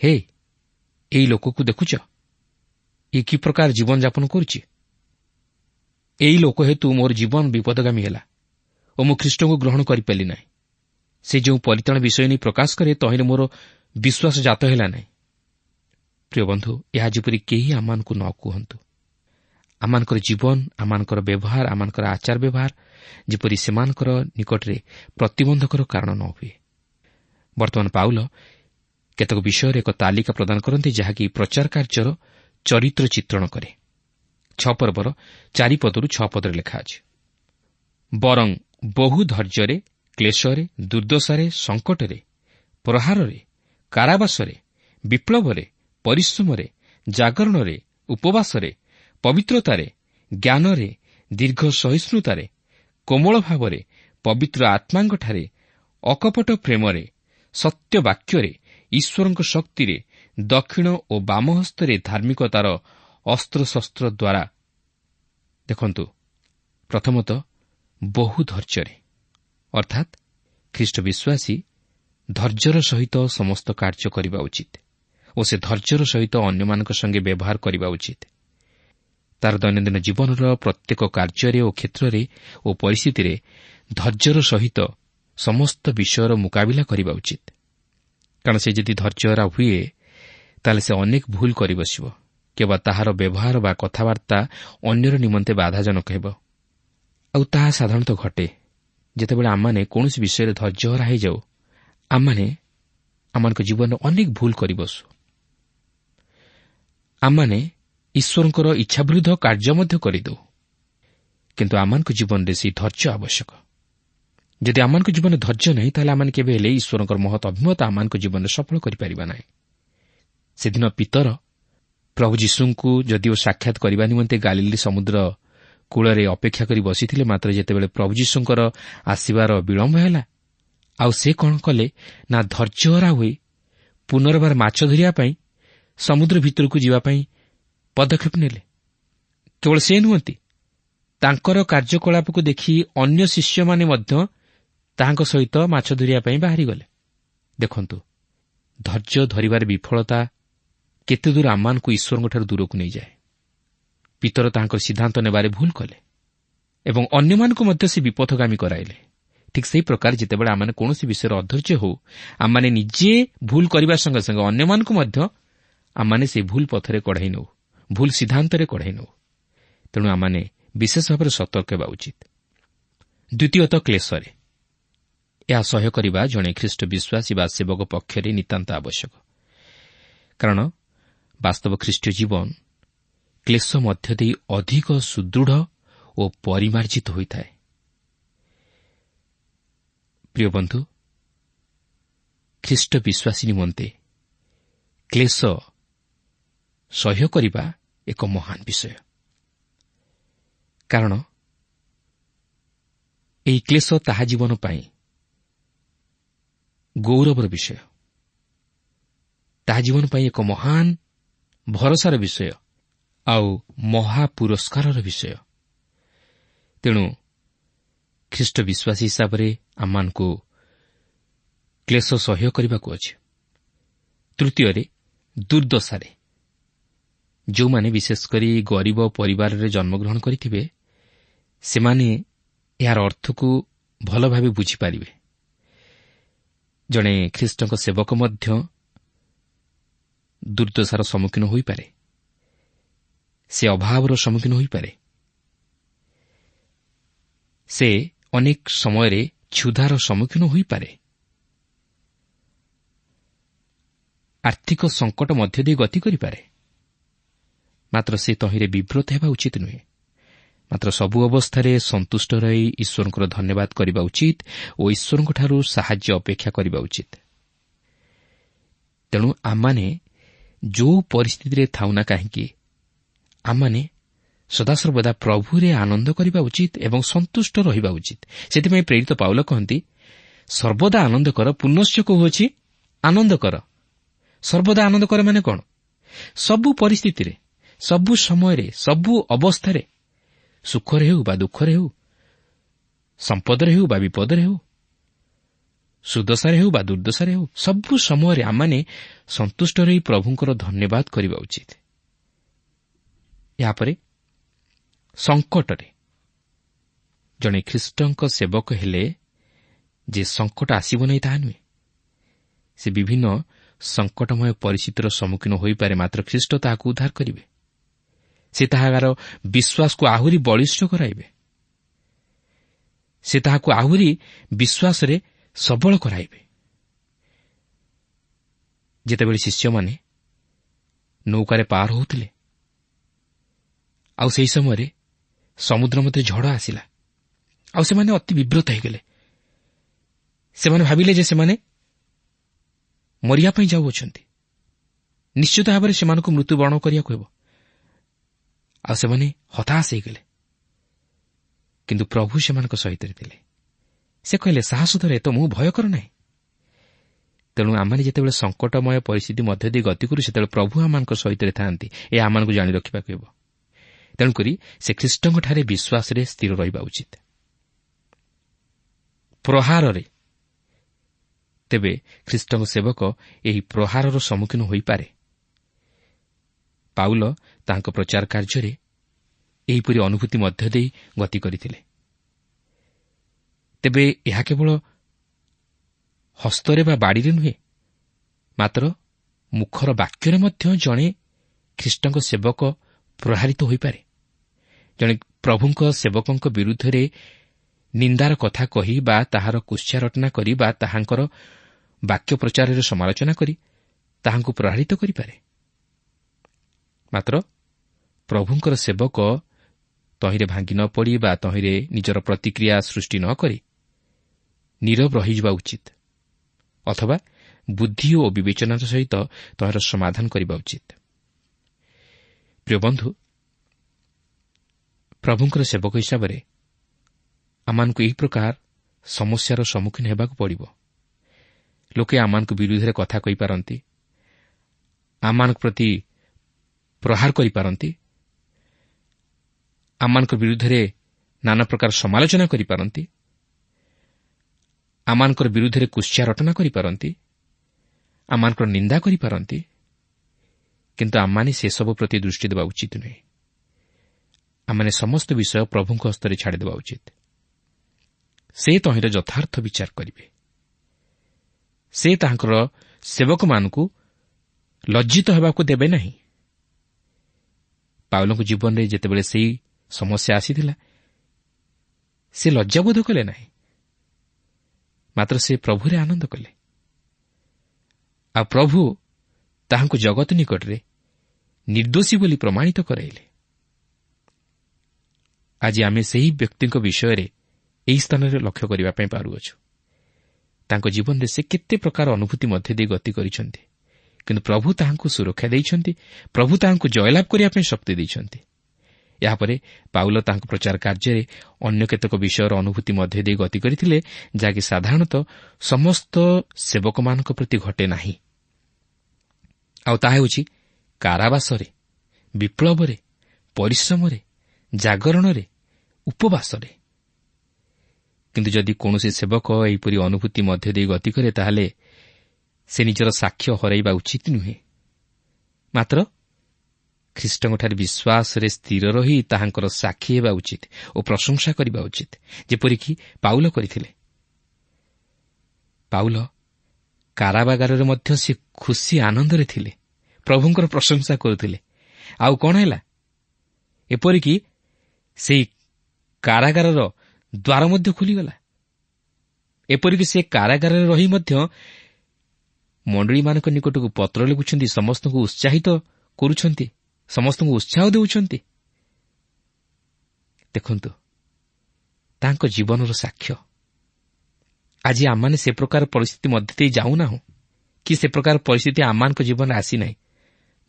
ହେ, ଏହି ଲୋକକୁ ଦେଖୁଛ, ଏ କି ପ୍ରକାର ଜୀବନଯାପନ କରୁଛି। ଏହି ଲୋକ ହେତୁ ମୋର ଜୀବନ ବିପଦଗାମୀ ହେଲା ଓ ମୁଁ ଖ୍ରୀଷ୍ଟଙ୍କୁ ଗ୍ରହଣ କରିପାରିଲି ନାହିଁ। ସେ ଯେଉଁ ପରିତ୍ରାଣ ବିଷୟ ନେଇ ପ୍ରକାଶ କରେ, ତହିଁରେ ମୋର ବିଶ୍ୱାସ ଜାତ ହେଲା ନାହିଁ। ପ୍ରିୟ ବନ୍ଧୁ, ଏହା ଯେପରି କେହି ଆମମାନଙ୍କୁ ନ କୁହନ୍ତୁ। ଆମମାନଙ୍କର ଜୀବନ, ଆମମାନଙ୍କର ବ୍ୟବହାର, ଆମମାନଙ୍କର ଆଚାର ବ୍ୟବହାର ଯେପରି ସେମାନଙ୍କର ନିକଟରେ ପ୍ରତିବନ୍ଧକର କାରଣ ନ ହୁଏ। ବର୍ତ୍ତମାନ ପାଉଲ କେତେକ ବିଷୟରେ ଏକ ତାଲିକା ପ୍ରଦାନ କରନ୍ତି, ଯାହାକି ପ୍ରଚାର କାର୍ଯ୍ୟର ଚରିତ୍ର ଚିତ୍ରଣ କରେ। 6 ପର୍ବର 4 ପଦରୁ 6 ପଦରେ ଲେଖା ଅଛି, ବରଂ ବହୁ ଧୈର୍ଯ୍ୟରେ, କ୍ଲେଶରେ, ଦୁର୍ଦ୍ଦଶାରେ, ସଙ୍କଟରେ, ପ୍ରହାରରେ, କାରାବାସରେ, ବିପ୍ଳବରେ, ପରିଶ୍ରମରେ, ଜାଗରଣରେ, ଉପବାସରେ, ପବିତ୍ରତାରେ, ଜ୍ଞାନରେ, ଦୀର୍ଘ ସହିଷ୍ଣୁତାରେ, କୋମଳ ଭାବରେ, ପବିତ୍ର ଆତ୍ମାଙ୍କଠାରେ, ଅକପଟ ପ୍ରେମରେ, ସତ୍ୟ ବାକ୍ୟରେ, ଈଶ୍ୱରଙ୍କ ଶକ୍ତିରେ, ଦକ୍ଷିଣ ଓ ବାମ ହସ୍ତରେ ଧାର୍ମିକତାର ଅସ୍ତ୍ରଶସ୍ତ୍ର ଦ୍ୱାରା। ଦେଖନ୍ତୁ, ପ୍ରଥମତଃ ବହୁ ଧୈର୍ଯ୍ୟରେ, ଅର୍ଥାତ୍ ଖ୍ରୀଷ୍ଟ ବିଶ୍ୱାସୀ ଧୈର୍ଯ୍ୟର ସହିତ ସମସ୍ତ କାର୍ଯ୍ୟ କରିବା ଉଚିତ ଓ ସେ ଧୈର୍ଯ୍ୟର ସହିତ ଅନ୍ୟମାନଙ୍କ ସଙ୍ଗେ ବ୍ୟବହାର କରିବା ଉଚିତ। ତାର ଦୈନନ୍ଦିନ ଜୀବନର ପ୍ରତ୍ୟେକ କାର୍ଯ୍ୟରେ ଓ କ୍ଷେତ୍ରରେ ଓ ପରିସ୍ଥିତିରେ ଧୈର୍ଯ୍ୟର ସହିତ ସମସ୍ତ ବିଷୟର ମୁକାବିଲା କରିବା ଉଚିତ। କାରଣ ସେ ଯଦି ଧୈର୍ଯ୍ୟହରା ହୁଏ, ତାହେଲେ ସେ ଅନେକ ଭୁଲ କରି ବସିବ, କେବଳ ତାହାର ବ୍ୟବହାର ବା କଥାବାର୍ତ୍ତା ଅନ୍ୟର ନିମନ୍ତେ ବାଧାଜନକ ହେବ। ଆଉ ତାହା ସାଧାରଣତଃ ଘଟେ ଯେତେବେଳେ ଆମମାନେ କୌଣସି ବିଷୟରେ ଧୈର୍ଯ୍ୟହରା ହୋଇଯାଉ। ଆମମାନେ ଆମମାନଙ୍କ ଜୀବନରେ ଅନେକ ଭୁଲ କରି ବସୁ। ଆମମାନେ ଈଶ୍ୱରଙ୍କର ଇଚ୍ଛା ବିରୁଦ୍ଧ କାର୍ଯ୍ୟ ମଧ୍ୟ କରିଦେଉ। କିନ୍ତୁ ଆମମାନଙ୍କ ଜୀବନରେ ସେହି ଧୈର୍ଯ୍ୟ ଆବଶ୍ୟକ। ଯଦି ଆମମାନଙ୍କ ଜୀବନରେ ଧୈର୍ଯ୍ୟ ନାହିଁ, ତାହେଲେ ଆମେ କେବେ ହେଲେ ଈଶ୍ୱରଙ୍କର ମହତ୍ ଅଭିମତ ଆମମାନଙ୍କ ଜୀବନରେ ସଫଳ କରିପାରିବା ନାହିଁ। ସେଦିନ ପିତର ପ୍ରଭୁ ଯୀଶୁଙ୍କୁ ଯଦିଓ ସାକ୍ଷାତ କରିବା ନିମନ୍ତେ ଗାଲିଲି ସମୁଦ୍ର କୂଳରେ ଅପେକ୍ଷା କରି ବସିଥିଲେ। ମାତ୍ର ଯେତେବେଳେ ପ୍ରଭୁ ଯୀଶୁଙ୍କର ଆସିବାର ବିଳମ୍ବ ହେଲା, ଆଉ ସେ କ'ଣ କଲେ ନା ଧୈର୍ଯ୍ୟହରା ହୋଇ ପୁନର୍ବାର ମାଛ ଧରିବା ପାଇଁ ସମୁଦ୍ର ଭିତରକୁ ଯିବା ପାଇଁ ପଦକ୍ଷେପ ନେଲେ। କେବଳ ସେ ନୁହନ୍ତି, ତାଙ୍କର କାର୍ଯ୍ୟକଳାପକୁ ଦେଖି ଅନ୍ୟ ଶିଷ୍ୟମାନେ ମଧ୍ୟ ତାହାଙ୍କ ସହିତ ମାଛ ଧରିବା ପାଇଁ ବାହାରିଗଲେ। ଦେଖନ୍ତୁ, ଧୈର୍ଯ୍ୟ ଧରିବାର ବିଫଳତା କେତେଦୂର ଆମମାନଙ୍କୁ ଈଶ୍ୱରଙ୍କଠାରୁ ଦୂରକୁ ନେଇଯାଏ। ପିତର ତାହାଙ୍କର ସିଦ୍ଧାନ୍ତ ନେବାରେ ଭୁଲ କଲେ ଏବଂ ଅନ୍ୟମାନଙ୍କୁ ମଧ୍ୟ ସେ ବିପଥଗାମୀ କରାଇଲେ। ଠିକ୍ ସେହି ପ୍ରକାର ଯେତେବେଳେ ଆମମାନେ କୌଣସି ବିଷୟରେ ଅଧୈର୍ଯ୍ୟ ହେଉ, ଆମମାନେ ନିଜେ ଭୁଲ କରିବା ସଙ୍ଗେ ସଙ୍ଗେ ଅନ୍ୟମାନଙ୍କୁ ମଧ୍ୟ ଆମମାନେ ସେହି ଭୁଲ ପଥରେ କଢ଼ାଇ ନେଉ, ଭୁଲ ସିଦ୍ଧାନ୍ତରେ କଢ଼ାଇ ନେଉ। ତେଣୁ ଆମମାନେ ବିଶେଷ ଭାବରେ ସତର୍କ ହେବା ଉଚିତ। ଦ୍ୱିତୀୟତଃ, କ୍ଲେଶରେ ଏହା ସହ୍ୟ କରିବା ଜଣେ ଖ୍ରୀଷ୍ଟ ବିଶ୍ୱାସୀ ବା ସେବକ ପକ୍ଷରେ ନିତାନ୍ତ ଆବଶ୍ୟକ। କାରଣ ବାସ୍ତବ ଖ୍ରୀଷ୍ଟୀୟ ଜୀବନ କ୍ଲେଶ ମଧ୍ୟ ଦେଇ ଅଧିକ ସୁଦୃଢ଼ ଓ ପରିମାର୍ଜିତ ହୋଇଥାଏ। ପ୍ରିୟ ବନ୍ଧୁ, ଖ୍ରୀଷ୍ଟ ବିଶ୍ୱାସୀ ନିମନ୍ତେ କ୍ଲେଶ ସହ୍ୟ କରିବା ଏକ ମହାନ ବିଷୟ। କାରଣ ଏହି କ୍ଲେଶ ତାହା ଜୀବନ ପାଇଁ ଗୌରବର ବିଷୟ, ତାହା ଜୀବନ ପାଇଁ ଏକ ମହାନ ଭରସାର ବିଷୟ ଆଉ ମହାପୁରସ୍କାରର ବିଷୟ। ତେଣୁ ଖ୍ରୀଷ୍ଟ ବିଶ୍ୱାସୀ ହିସାବରେ ଆମମାନଙ୍କୁ କ୍ଲେଶ ସହ୍ୟ କରିବାକୁ ଅଛି। ତୃତୀୟରେ, ଦୁର୍ଦ୍ଦଶାରେ ଯେଉଁମାନେ ବିଶେଷ କରି ଗରିବ ପରିବାରରେ ଜନ୍ମଗ୍ରହଣ କରିଥିବେ, ସେମାନେ ଏହାର ଅର୍ଥକୁ ଭଲ ଭାବେ ବୁଝିପାରିବେ। ଜଣେ ଖ୍ରୀଷ୍ଟଙ୍କ ସେବକ ମଧ୍ୟ ଦୁର୍ଦ୍ଦଶାର ସମ୍ମୁଖୀନ ହୋଇପାରେ, ସେ ଅଭାବର ସମ୍ମୁଖୀନ ହୋଇପାରେ, ସେ ଅନେକ ସମୟରେ କ୍ଷୁଧାର ସମ୍ମୁଖୀନ ହୋଇପାରେ, ଆର୍ଥିକ ସଙ୍କଟ ମଧ୍ୟ ଦେଇ ଗତି କରିପାରେ। ମାତ୍ର ସେ ତହିଁରେ ବିବ୍ରତ ହେବା ଉଚିତ ନୁହେଁ। ମାତ୍ର ସବୁ ଅବସ୍ଥାରେ ସନ୍ତୁଷ୍ଟ ରହି ଈଶ୍ୱରଙ୍କର ଧନ୍ୟବାଦ କରିବା ଉଚିତ ଓ ଈଶ୍ୱରଙ୍କଠାରୁ ସାହାଯ୍ୟ ଅପେକ୍ଷା କରିବା ଉଚିତ। ତେଣୁ ଆମମାନେ ଯେଉଁ ପରିସ୍ଥିତିରେ ଥାଉ ନା କାହିଁକି, ଆମମାନେ ସଦାସର୍ବଦା ପ୍ରଭୁରେ ଆନନ୍ଦ କରିବା ଉଚିତ ଏବଂ ସନ୍ତୁଷ୍ଟ ରହିବା ଉଚିତ। ସେଥିପାଇଁ ପ୍ରେରିତ ପାଉଲ କହନ୍ତି, ସର୍ବଦା ଆନନ୍ଦ କର, ପୁନଶ୍ଚ କହୁଅଛି ଆନନ୍ଦ କର। ସର୍ବଦା ଆନନ୍ଦ କର ମାନେ କ'ଣ? ସବୁ ପରିସ୍ଥିତିରେ, ସବୁ ସମୟରେ, ସବୁ ଅବସ୍ଥାରେ, ସୁଖରେ ହେଉ ବା ଦୁଃଖରେ ହେଉ, ସମ୍ପଦରେ ହେଉ ବା ବିପଦରେ ହେଉ, ସୁଦଶାରେ ହେଉ ବା ଦୁର୍ଦ୍ଦଶାରେ ହେଉ, ସବୁ ସମୟରେ ଆମମାନେ ସନ୍ତୁଷ୍ଟ ରହି ପ୍ରଭୁଙ୍କର ଧନ୍ୟବାଦ କରିବା ଉଚିତ। ଏହାପରେ ସଙ୍କଟରେ ଜଣେ ଖ୍ରୀଷ୍ଟଙ୍କ ସେବକ ହେଲେ ଯେ ସଙ୍କଟ ଆସିବ ନାହିଁ ତାହା ନୁହେଁ। ସେ ବିଭିନ୍ନ ସଙ୍କଟମୟ ପରିସ୍ଥିତିର ସମ୍ମୁଖୀନ ହୋଇପାରେ, ମାତ୍ର ଖ୍ରୀଷ୍ଟ ତାହାକୁ ଉଦ୍ଧାର କରିବେ। ସେ ତାହାର ବିଶ୍ୱାସକୁ ଆହୁରି ବଳିଷ୍ଠ କରାଇବେ, ସେ ତାହାକୁ ଆହୁରି ବିଶ୍ୱାସରେ ସବଳ କରାଇବେ। ଯେତେବେଳେ ଶିଷ୍ୟମାନେ ନୌକାରେ ପାର ହେଉଥିଲେ, ଆଉ ସେହି ସମୟରେ ସମୁଦ୍ର ମଧ୍ୟରେ ଝଡ଼ ଆସିଲା, ଆଉ ସେମାନେ ଅତି ବିବ୍ରତ ହୋଇଗଲେ। ସେମାନେ ଭାବିଲେ ଯେ ସେମାନେ ମରିବା ପାଇଁ ଯାଉଅଛନ୍ତି, ନିଶ୍ଚିତ ଭାବରେ ସେମାନଙ୍କୁ ମୃତ୍ୟୁବରଣ କରିବାକୁ ହେବ, ଆଉ ସେମାନେ ହତାଶ ହୋଇଗଲେ। କିନ୍ତୁ ପ୍ରଭୁ ସେମାନଙ୍କ ସହିତ ଥିଲେ। ସେ କହିଲେ, ସାହସ ଧର, ତ ମୁଁ ଭୟ କର ନାହିଁ। ତେଣୁ ଆମମାନେ ଯେତେବେଳେ ସଙ୍କଟମୟ ପରିସ୍ଥିତି ମଧ୍ୟ ଦେଇ ଗତି କରୁ, ସେତେବେଳେ ପ୍ରଭୁ ଆମମାନଙ୍କ ସହିତ ଥାଆନ୍ତି, ଏହା ଆମମାନଙ୍କୁ ଜାଣି ରଖିବାକୁ ହେବ। ତେଣୁକରି ସେ ଖ୍ରୀଷ୍ଟଙ୍କଠାରେ ବିଶ୍ୱାସରେ ସ୍ଥିର ରହିବା ଉଚିତ। ପ୍ରହାରରେ ତେବେ ଖ୍ରୀଷ୍ଟଙ୍କ ସେବକ ଏହି ପ୍ରହାରର ସମ୍ମୁଖୀନ ହୋଇପାରେ। ପାଉଲ ତାଙ୍କ ପ୍ରଚାର କାର୍ଯ୍ୟରେ ଏହିପରି ଅନୁଭୂତି ମଧ୍ୟ ଦେଇ ଗତି କରିଥିଲେ। ତେବେ ଏହା କେବଳ ହସ୍ତରେ ବା ବାଡ଼ିରେ ନୁହେଁ, ମାତ୍ର ମୁଖର ବାକ୍ୟରେ ମଧ୍ୟ ଜଣେ ଖ୍ରୀଷ୍ଟଙ୍କ ସେବକ ପ୍ରହାରିତ ହୋଇପାରେ। ଜଣେ ପ୍ରଭୁଙ୍କ ସେବକଙ୍କ ବିରୁଦ୍ଧରେ ନିନ୍ଦାର କଥା କହି ବା ତାହାର କୁତ୍ସାରଟନା କରି ବା ତାହାଙ୍କର ବାକ୍ୟ ପ୍ରଚାରରେ ସମାଲୋଚନା କରି ତାହାଙ୍କୁ ପ୍ରହାରିତ କରିପାରେ। ମାତ୍ର ପ୍ରଭୁଙ୍କର ସେବକ ତହିଁରେ ଭାଙ୍ଗି ନ ପଡ଼ି ବା ତହିଁରେ ନିଜର ପ୍ରତିକ୍ରିୟା ସୃଷ୍ଟି ନ କରି ନୀରବ ରହିଯିବା ଉଚିତ, ଅଥବା ବୁଦ୍ଧି ଓ ବିବେଚନାର ସହିତ ତହିଁର ସମାଧାନ କରିବା ଉଚିତ। ପ୍ରିୟ ବନ୍ଧୁ, ପ୍ରଭୁଙ୍କର ସେବକ ହିସାବରେ ଆମମାନଙ୍କୁ ଏହି ପ୍ରକାର ସମସ୍ୟାର ସମ୍ମୁଖୀନ ହେବାକୁ ପଡ଼ିବ। ଲୋକେ ଆମମାନଙ୍କ ବିରୁଦ୍ଧରେ କଥା କହିପାରନ୍ତି, ଆମମାନଙ୍କ ପ୍ରତି ପ୍ରହାର କରିପାରନ୍ତି, ଆମମାନଙ୍କ ବିରୁଦ୍ଧରେ ନାନା ପ୍ରକାର ସମାଲୋଚନା କରିପାରନ୍ତି, ଆମମାନଙ୍କର ବିରୁଦ୍ଧରେ କୁତ୍ସା ରଟନା କରିପାରନ୍ତି, ଆମମାନଙ୍କର ନିନ୍ଦା କରିପାରନ୍ତି। କିନ୍ତୁ ଆମମାନେ ସେସବୁ ପ୍ରତି ଦୃଷ୍ଟି ଦେବା ଉଚିତ ନୁହେଁ। ଆମମାନେ ସମସ୍ତ ବିଷୟ ପ୍ରଭୁଙ୍କ ହସ୍ତରେ ଛାଡ଼ିଦେବା ଉଚିତ। ସେ ତହିଁର ଯଥାର୍ଥ ବିଚାର କରିବେ। ସେ ତାହାଙ୍କର ସେବକମାନଙ୍କୁ ଲଜ୍ଜିତ ହେବାକୁ ଦେବେ ନାହିଁ। ପାଉଲଙ୍କ ଜୀବନରେ ଯେତେବେଳେ ସେହି ସମସ୍ୟା ଆସିଥିଲା, ସେ ଲଜ୍ଜାବୋଧ କଲେ ନାହିଁ, ମାତ୍ର ସେ ପ୍ରଭୁରେ ଆନନ୍ଦ କଲେ। ଆଉ ପ୍ରଭୁ ତାହାଙ୍କୁ ଜଗତ ନିକଟରେ ନିର୍ଦ୍ଦୋଷୀ ବୋଲି ପ୍ରମାଣିତ କରାଇଲେ। ଆଜି ଆମେ ସେହି ବ୍ୟକ୍ତିଙ୍କ ବିଷୟରେ ଏହି ସ୍ଥାନରେ ଲକ୍ଷ୍ୟ କରିବା ପାଇଁ ପାରୁଅଛୁ। ତାଙ୍କ ଜୀବନରେ ସେ କେତେ ପ୍ରକାର ଅନୁଭୂତି ମଧ୍ୟ ଦେଇ ଗତି କରିଛନ୍ତି, କିନ୍ତୁ ପ୍ରଭୁ ତାହାଙ୍କୁ ସୁରକ୍ଷା ଦେଇଛନ୍ତି। ପ୍ରଭୁ ତାହାଙ୍କୁ ଜୟଲାଭ କରିବା ପାଇଁ ଶକ୍ତି ଦେଇଛନ୍ତି। ଏହାପରେ ପାଉଲ ତାଙ୍କ ପ୍ରଚାର କାର୍ଯ୍ୟରେ ଅନ୍ୟ କେତେକ ବିଷୟର ଅନୁଭୂତି ମଧ୍ୟ ଦେଇ ଗତି କରିଥିଲେ, ଯାହାକି ସାଧାରଣତଃ ସମସ୍ତ ସେବକମାନଙ୍କ ପ୍ରତି ଘଟେ ନାହିଁ। ଆଉ ତାହା ହେଉଛି କାରାବାସରେ, ବିପ୍ଳବରେ, ପରିଶ୍ରମରେ, ଜାଗରଣରେ, ଉପବାସରେ। କିନ୍ତୁ ଯଦି କୌଣସି ସେବକ ଏହିପରି ଅନୁଭୂତି ମଧ୍ୟ ଦେଇ ଗତି କରେ, ତାହେଲେ ସେ ନିଜର ସାକ୍ଷ୍ୟ ହରାଇବା ଉଚିତ ନୁହେଁ। ମାତ୍ର ଖ୍ରୀଷ୍ଟଙ୍କଠାରେ ବିଶ୍ୱାସରେ ସ୍ଥିର ରହି ତାହାଙ୍କର ସାକ୍ଷୀ ହେବା ଉଚିତ ଓ ପ୍ରଶଂସା କରିବା ଉଚିତ, ଯେପରିକି ପାଉଲ କରିଥିଲେ। ପାଉଲ କାରାବାଗାରରେ ମଧ୍ୟ ସେ ଖୁସି ଆନନ୍ଦରେ ଥିଲେ, ପ୍ରଭୁଙ୍କର ପ୍ରଶଂସା କରୁଥିଲେ। ଆଉ କ'ଣ ହେଲା? ଏପରିକି ସେହି କାରାଗାରର ଦ୍ୱାର ମଧ୍ୟ ଖୋଲିଗଲା। ଏପରିକି ସେ କାରାଗାରରେ ରହି ମଧ୍ୟ ମଣ୍ଡଳୀମାନଙ୍କ ନିକଟକୁ ପତ୍ର ଲେଖୁଛନ୍ତି, ସମସ୍ତଙ୍କୁ ଉତ୍ସାହିତ କରୁଛନ୍ତି, ସମସ୍ତଙ୍କୁ ଉତ୍ସାହ ଦେଉଛନ୍ତି। ଦେଖନ୍ତୁ, ତାଙ୍କ ଜୀବନର ସାକ୍ଷ୍ୟ। ଆଜି ଆମମାନେ ସେ ପ୍ରକାର ପରିସ୍ଥିତି ମଧ୍ୟ ଦେଇ ଯାଉନାହୁଁ, କି ସେ ପ୍ରକାର ପରିସ୍ଥିତି ଆମମାନଙ୍କ ଜୀବନରେ ଆସିନାହିଁ।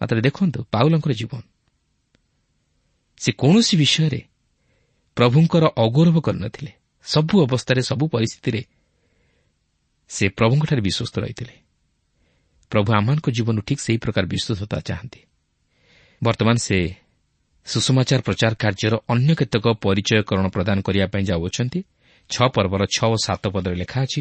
ମାତ୍ର ଦେଖନ୍ତୁ ପାଉଲଙ୍କର ଜୀବନ। ସେ କୌଣସି ବିଷୟରେ ପ୍ରଭୁଙ୍କର ଅଗୌରବ କରିନଥିଲେ। ସବୁ ଅବସ୍ଥାରେ, ସବୁ ପରିସ୍ଥିତିରେ ସେ ପ୍ରଭୁଙ୍କଠାରେ ବିଶ୍ୱସ୍ତ ରହିଥିଲେ। ପ୍ରଭୁ ଆମମାନଙ୍କ ଜୀବନରୁ ଠିକ୍ ସେହି ପ୍ରକାର ବିଶ୍ୱସ୍ତତା ଚାହାନ୍ତି। ବର୍ତ୍ତମାନ ସେ ସୁସମାଚାର ପ୍ରଚାର କାର୍ଯ୍ୟର ଅନ୍ୟ କେତେକ ପରିଚୟକରଣ ପ୍ରଦାନ କରିବା ପାଇଁ ଯାଉଅଛନ୍ତି। 6 ପର୍ବର 6 ଓ 7 ପଦରେ ଲେଖା ଅଛି,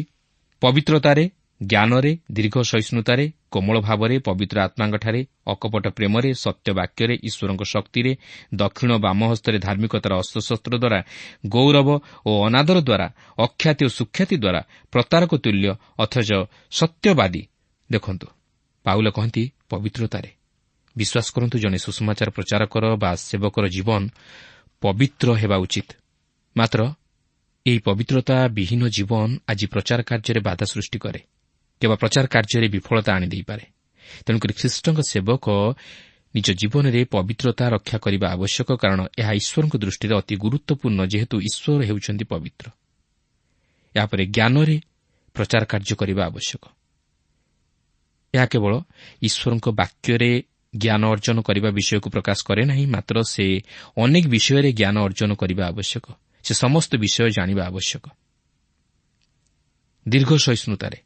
ପବିତ୍ରତାରେ, ଜ୍ଞାନରେ, ଦୀର୍ଘ ସହିଷ୍ଣୁତାରେ, କୋମଳ ଭାବରେ, ପବିତ୍ର ଆତ୍ମାଙ୍କଠାରେ, ଅକପଟ ପ୍ରେମରେ, ସତ୍ୟ ବାକ୍ୟରେ, ଈଶ୍ୱରଙ୍କ ଶକ୍ତିରେ, ଦକ୍ଷିଣ ବାମ ହସ୍ତରେ ଧାର୍ମିକତାର ଅସ୍ତ୍ରଶସ୍ତ୍ର ଦ୍ୱାରା, ଗୌରବ ଓ ଅନାଦର ଦ୍ୱାରା, ଅଖ୍ୟାତି ଓ ସୁଖ୍ୟାତି ଦ୍ୱାରା, ପ୍ରତାରକ ତୁଲ୍ୟ ଅଥଚ ସତ୍ୟବାଦୀ। ଦେଖନ୍ତୁ, ପାଉଲ କହନ୍ତି ପବିତ୍ରତାରେ। ବିଶ୍ୱାସ କରନ୍ତୁ, ଜଣେ ସୁସମାଚାର ପ୍ରଚାରକର ବା ସେବକର ଜୀବନ ପବିତ୍ର ହେବା ଉଚିତ। ମାତ୍ର ଏହି ପବିତ୍ରତା ବିହୀନ ଜୀବନ ଆଜି ପ୍ରଚାର କାର୍ଯ୍ୟରେ ବାଧା ସୃଷ୍ଟି କରେ, କିମ୍ବା ପ୍ରଚାର କାର୍ଯ୍ୟରେ ବିଫଳତା ଆଣିଦେଇପାରେ। ତେଣୁକରି ଖ୍ରୀଷ୍ଟଙ୍କ ସେବକ ନିଜ ଜୀବନରେ ପବିତ୍ରତା ରକ୍ଷା କରିବା ଆବଶ୍ୟକ, କାରଣ ଏହା ଈଶ୍ୱରଙ୍କ ଦୃଷ୍ଟିରେ ଅତି ଗୁରୁତ୍ୱପୂର୍ଣ୍ଣ, ଯେହେତୁ ଈଶ୍ୱର ହେଉଛନ୍ତି ପବିତ୍ର। ଏହାପରେ ଜ୍ଞାନରେ ପ୍ରଚାର କାର୍ଯ୍ୟ କରିବା ଆବଶ୍ୟକ। ଏହା କେବଳ ଈଶ୍ୱରଙ୍କ ବାକ୍ୟରେ ଜ୍ଞାନ ଅର୍ଜନ କରିବା ବିଷୟକୁ ପ୍ରକାଶ କରେ ନାହିଁ, ମାତ୍ର ସେ ଅନେକ ବିଷୟରେ ଜ୍ଞାନ ଅର୍ଜନ କରିବା ଆବଶ୍ୟକ। ସେ ସମସ୍ତ ବିଷୟ ଜାଣିବା ଆବଶ୍ୟକ। ଦୀର୍ଘ ସହିଷ୍ଣୁତାରେ,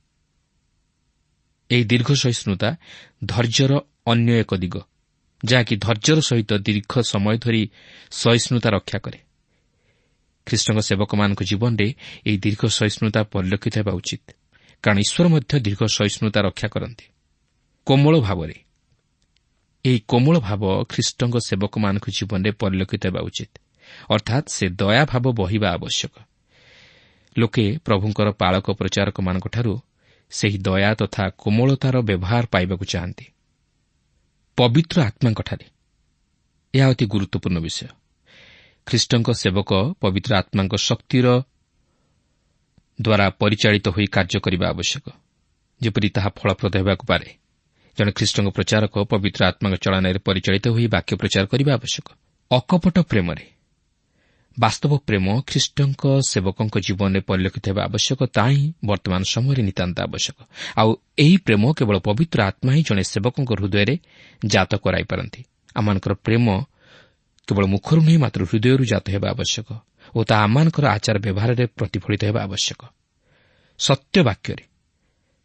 ଏହି ଦୀର୍ଘ ସହିଷ୍ଣୁତା ଧୈର୍ଯ୍ୟର ଅନ୍ୟ ଏକ ଦିଗ, ଯାହାକି ଧୈର୍ଯ୍ୟର ସହିତ ଦୀର୍ଘ ସମୟ ଧରି ସହିଷ୍ଣୁତା ରକ୍ଷା କରେ। ଖ୍ରୀଷ୍ଟଙ୍କ ସେବକମାନଙ୍କ ଜୀବନରେ ଏହି ଦୀର୍ଘ ସହିଷ୍ଣୁତା ପରିଲକ୍ଷିତ ହେବା ଉଚିତ, କାରଣ ଈଶ୍ୱର ମଧ୍ୟ ଦୀର୍ଘ ସହିଷ୍ଣୁତା ରକ୍ଷା କରନ୍ତି। କୋମଳ ଭାବରେ, ଏହି କୋମଳ ଭାବ ଖ୍ରୀଷ୍ଟଙ୍କ ସେବକମାନଙ୍କ ଜୀବନରେ ପରିଲକ୍ଷିତ ହେବା ଉଚିତ, ଅର୍ଥାତ୍ ସେ ଦୟାଭାବ ବହିବା ଆବଶ୍ୟକ। ଲୋକେ ପ୍ରଭୁଙ୍କର ପାଳକ ପ୍ରଚାରକମାନଙ୍କଠାରୁ ସେହି ଦୟା ତଥା କୋମଳତାର ବ୍ୟବହାର ପାଇବାକୁ ଚାହାନ୍ତି। ପବିତ୍ର ଆତ୍ମାଙ୍କଠାରେ ଏହା ଅତି ଗୁରୁତ୍ୱପୂର୍ଣ୍ଣ ବିଷୟ। ଖ୍ରୀଷ୍ଟଙ୍କ ସେବକ ପବିତ୍ର ଆତ୍ମାଙ୍କ ଶକ୍ତିର ଦ୍ୱାରା ପରିଚାଳିତ ହୋଇ କାର୍ଯ୍ୟ କରିବା ଆବଶ୍ୟକ, ଯେପରି ତାହା ଫଳପ୍ରଦ ହେବାକୁ ପାରେ। ଜଣେ ଖ୍ରୀଷ୍ଟଙ୍କ ପ୍ରଚାରକ ପବିତ୍ର ଆତ୍ମାଙ୍କ ଚଳନାରେ ପରିଚାଳିତ ହୋଇ ବାକ୍ୟ ପ୍ରଚାର କରିବା ଆବଶ୍ୟକ। ଅକପଟ ପ୍ରେମରେ, ବାସ୍ତବ ପ୍ରେମ ଖ୍ରୀଷ୍ଟଙ୍କ ସେବକଙ୍କ ଜୀବନରେ ପରିଲକ୍ଷିତ ହେବା ଆବଶ୍ୟକ। ତାହା ହିଁ ବର୍ତ୍ତମାନ ସମୟରେ ନିତାନ୍ତ ଆବଶ୍ୟକ। ଆଉ ଏହି ପ୍ରେମ କେବଳ ପବିତ୍ର ଆତ୍ମା ହିଁ ଜଣେ ସେବକଙ୍କ ହୃଦୟରେ ଜାତ କରାଇପାରନ୍ତି। ଆମମାନଙ୍କର ପ୍ରେମ କେବଳ ମୁଖରୁ ନୁହେଁ ମାତ୍ର ହୃଦୟରୁ ଜାତ ହେବା ଆବଶ୍ୟକ ଓ ତାହା ଆମମାନଙ୍କର ଆଚାର ବ୍ୟବହାରରେ ପ୍ରତିଫଳିତ ହେବା ଆବଶ୍ୟକ।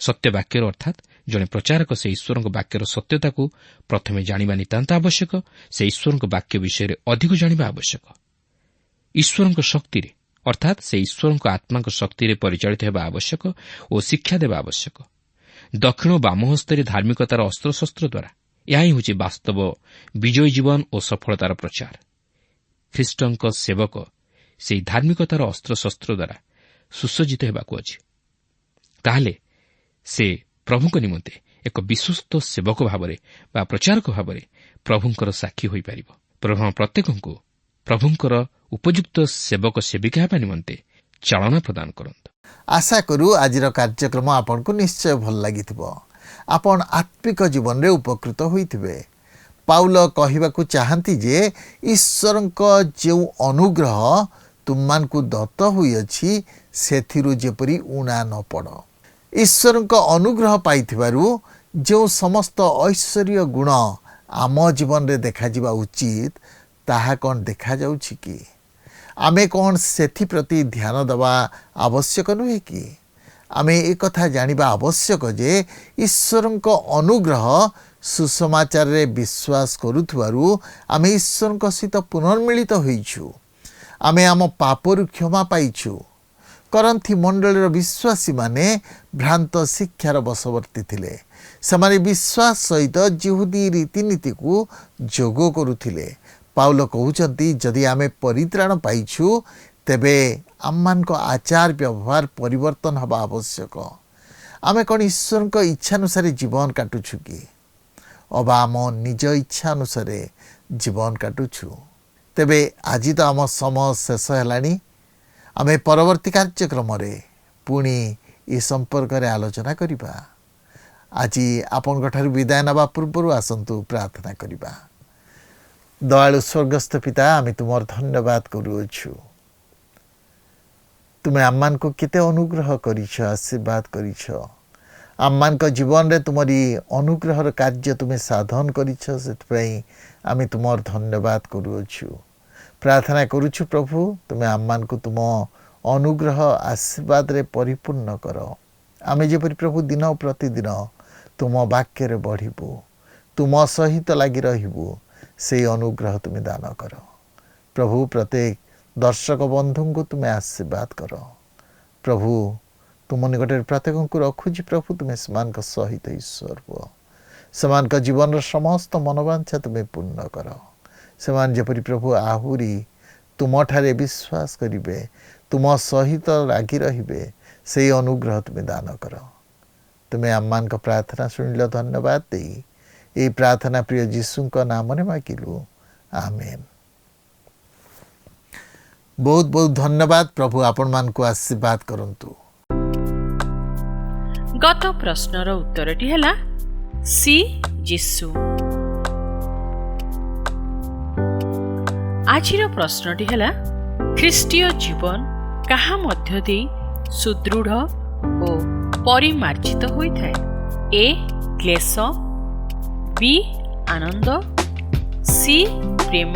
ସତ୍ୟ ବାକ୍ୟର ଅର୍ଥାତ୍ ଜଣେ ପ୍ରଚାରକ ସେ ଈଶ୍ୱରଙ୍କ ବାକ୍ୟର ସତ୍ୟତାକୁ ପ୍ରଥମେ ଜାଣିବା ନିତାନ୍ତ ଆବଶ୍ୟକ। ସେ ଈଶ୍ୱରଙ୍କ ବାକ୍ୟ ବିଷୟରେ ଅଧିକ ଜାଣିବା ଆବଶ୍ୟକ। ଈଶ୍ୱରଙ୍କ ଶକ୍ତିରେ ଅର୍ଥାତ୍ ସେ ଈଶ୍ୱରଙ୍କ ଆତ୍ମାଙ୍କ ଶକ୍ତିରେ ପରିଚାଳିତ ହେବା ଆବଶ୍ୟକ ଓ ଶିକ୍ଷା ଦେବା ଆବଶ୍ୟକ। ଦକ୍ଷିଣ ଓ ବାମ ହସ୍ତରେ ଧାର୍ମିକତାର ଅସ୍ତ୍ରଶସ୍ତ୍ର ଦ୍ୱାରା ଏହା ହିଁ ହେଉଛି ବାସ୍ତବ ବିଜୟୀ ଜୀବନ ଓ ସଫଳତାର ପ୍ରଚାର। ଖ୍ରୀଷ୍ଟଙ୍କ ସେବକ ସେହି ଧାର୍ମିକତାର ଅସ୍ତ୍ରଶସ୍ତ୍ର ଦ୍ୱାରା ସୁସଜ୍ଜିତ ହେବାକୁ ଅଛି। ତାହେଲେ ସେ ପ୍ରଭୁଙ୍କ ନିମନ୍ତେ ଏକ ବିଶ୍ୱସ୍ତ ସେବକ ଭାବରେ ବା ପ୍ରଚାରକ ଭାବରେ ପ୍ରଭୁଙ୍କର ସାକ୍ଷୀ ହୋଇପାରିବ। ପ୍ରଭୁ ପ୍ରତ୍ୟେକଙ୍କୁ ପ୍ରଭୁଙ୍କର ଉପଯୁକ୍ତ ସେବକ ସେବିକା ହେବା ନିମନ୍ତେ ଚାଳନା ପ୍ରଦାନ କରନ୍ତୁ। ଆଶା କରୁ ଆଜିର କାର୍ଯ୍ୟକ୍ରମ ଆପଣଙ୍କୁ ନିଶ୍ଚୟ ଭଲ ଲାଗିଥିବ। ଆପଣ ଆତ୍ମିକ ଜୀବନରେ ଉପକୃତ ହୋଇଥିବେ। ପାଉଲ କହିବାକୁ ଚାହାନ୍ତି ଯେ ଈଶ୍ୱରଙ୍କ ଯେଉଁ ଅନୁଗ୍ରହ ତୁମମାନଙ୍କୁ ଦତ୍ତ ହୋଇଅଛି ସେଥିରୁ ଯେପରି ଉଣା ନ ପଡ଼। ଈଶ୍ୱରଙ୍କ ଅନୁଗ୍ରହ ପାଇଥିବାରୁ ଯେଉଁ ସମସ୍ତ ଐଶ୍ୱର୍ଯ୍ୟ ଗୁଣ ଆମ ଜୀବନରେ ଦେଖାଯିବା ଉଚିତ ତାହା କ'ଣ ଦେଖାଯାଉଛି କି? ଆମେ କ'ଣ ସେଥିପ୍ରତି ଧ୍ୟାନ ଦେବା ଆବଶ୍ୟକ ନୁହେଁ କି? ଆମେ ଏକଥା ଜାଣିବା ଆବଶ୍ୟକ ଯେ ଈଶ୍ୱରଙ୍କ ଅନୁଗ୍ରହ ସୁସମାଚାରରେ ବିଶ୍ୱାସ କରୁଥିବାରୁ ଆମେ ଈଶ୍ୱରଙ୍କ ସହିତ ପୁନର୍ମିଳିତ ହୋଇଛୁ। ଆମେ ଆମ ପାପରୁ କ୍ଷମା ପାଇଛୁ। କରନ୍ଥୀ ମଣ୍ଡଳୀର ବିଶ୍ୱାସୀମାନେ ଭ୍ରାନ୍ତ ଶିକ୍ଷାର ବଶବର୍ତ୍ତୀ ଥିଲେ। ସେମାନେ ବିଶ୍ୱାସ ସହିତ ଯିହୁଦୀ ରୀତିନୀତିକୁ ଯୋଗ କରୁଥିଲେ। ପାଉଲ କହୁଛନ୍ତି ଯଦି ଆମେ ପରିତ୍ରାଣ ପାଇଛୁ ତେବେ ଆମମାନଙ୍କ ଆଚାର ବ୍ୟବହାର ପରିବର୍ତ୍ତନ ହେବା ଆବଶ୍ୟକ। ଆମେ କ'ଣ ଈଶ୍ୱରଙ୍କ ଇଚ୍ଛାନୁସାରେ ଜୀବନ କାଟୁଛୁ କି ଅବା ଆମ ନିଜ ଇଚ୍ଛା ଅନୁସାରେ ଜୀବନ କାଟୁଛୁ? ତେବେ ଆଜି ତ ଆମ ସମୟ ଶେଷ ହେଲାଣି। ଆମେ ପରବର୍ତ୍ତୀ କାର୍ଯ୍ୟକ୍ରମରେ ପୁଣି ଏ ସମ୍ପର୍କରେ ଆଲୋଚନା କରିବା। ଆଜି ଆପଣଙ୍କଠାରୁ ବିଦାୟ ନେବା ପୂର୍ବରୁ ଆସନ୍ତୁ ପ୍ରାର୍ଥନା କରିବା। ଦୟାଳୁ ସ୍ୱର୍ଗସ୍ଥ ପିତା, ଆମେ ତୁମର ଧନ୍ୟବାଦ କରୁଅଛୁ। ତୁମେ ଆମମାନଙ୍କୁ କେତେ ଅନୁଗ୍ରହ କରିଛ, ଆଶୀର୍ବାଦ କରିଛ। ଆମମାନଙ୍କ ଜୀବନରେ ତୁମରି ଅନୁଗ୍ରହର କାର୍ଯ୍ୟ ତୁମେ ସାଧନ କରିଛ। ସେଥିପାଇଁ ଆମେ ତୁମର ଧନ୍ୟବାଦ କରୁଅଛୁ। ପ୍ରାର୍ଥନା କରୁଛୁ ପ୍ରଭୁ, ତୁମେ ଆମମାନଙ୍କୁ ତୁମ ଅନୁଗ୍ରହ ଆଶୀର୍ବାଦରେ ପରିପୂର୍ଣ୍ଣ କର। ଆମେ ଯେପରି ପ୍ରଭୁ ଦିନ ପ୍ରତିଦିନ ତୁମ ବାକ୍ୟରେ ବଢ଼ିବୁ, ତୁମ ସହିତ ଲାଗି ରହିବୁ, ସେହି ଅନୁଗ୍ରହ ତୁମେ ଦାନ କର। ପ୍ରଭୁ ପ୍ରତ୍ୟେକ ଦର୍ଶକ ବନ୍ଧୁଙ୍କୁ ତୁମେ ଆଶୀର୍ବାଦ କର। ପ୍ରଭୁ ତୁମ ନିକଟରେ ପ୍ରତ୍ୟେକଙ୍କୁ ରଖୁଛି। ପ୍ରଭୁ ତୁମେ ସେମାନଙ୍କ ସହିତ ଈଶ୍ୱର ହୁଅ। ସେମାନଙ୍କ ଜୀବନର ସମସ୍ତ ମନୋବାଞ୍ଛା ତୁମେ ପୂର୍ଣ୍ଣ କର। ସେମାନେ ଯେପରି ପ୍ରଭୁ ଆହୁରି ତୁମଠାରେ ବିଶ୍ୱାସ କରିବେ, ତୁମ ସହିତ ଲାଗି ରହିବେ, ସେହି ଅନୁଗ୍ରହ ତୁମେ ଦାନ କର। ତୁମେ ଆମମାନଙ୍କ ପ୍ରାର୍ଥନା ଶୁଣିଲ, ଧନ୍ୟବାଦ ଦେଇ ଏହି ପ୍ରାର୍ଥନା ପ୍ରିୟ ଯୀଶୁଙ୍କ ନାମରେ ମାଗିଲୁ, ଆମେନ୍। ବହୁତ ବହୁତ ଧନ୍ୟବାଦ। ପ୍ରଭୁ ଆପଣମାନଙ୍କୁ ଆଶୀର୍ବାଦ କରନ୍ତୁ। ଗତ ପ୍ରଶ୍ନର ଉତ୍ତରଟି ହେଲା ସି ଯୀଶୁ। ଆଜିର ପ୍ରଶ୍ନଟି ହେଲା ଖ୍ରୀଷ୍ଟୀୟ ଜୀବନ କାହା ମଧ୍ୟ ଦେଇ ସୁଦୃଢ଼ ଓ ପରିମାର୍ଜିତ ହୋଇଥାଏ? ଏ କ୍ଲେଶ, ବି ଆନନ୍ଦ, ସି ପ୍ରେମ,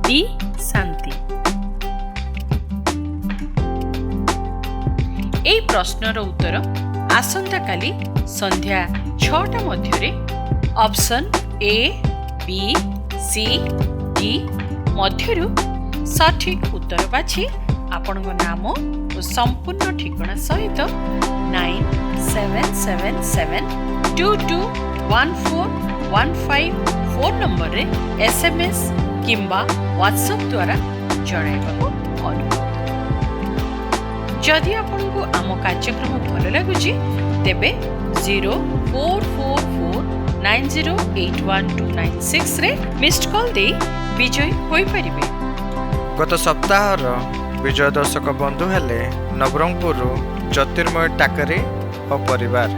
ଡି ଶାନ୍ତି। এই প্রশ্নর উত্তর আসন্তাকালি সন্ধ্যা 6টা মধ্যে option A, B, C, D মধ্যরু সঠিক উত্তর বাছি আপনার নাম ও সম্পূর্ণ ঠিকনা সহিত 9777221415 ফোন নম্বরে SMS কিংবা WhatsApp দ্বারা জଣାଇବାକୁ অনুরোধ। जदि आपको आम कार्यक्रम भल लगुच तेबे 0444908126 रे मिस्ड कॉल दे विजय होई परिबे। गत सप्ताहर विजय दर्शक बंधु हेले नवरंगपुर ज्योतिर्मय टाकरे और परिवार।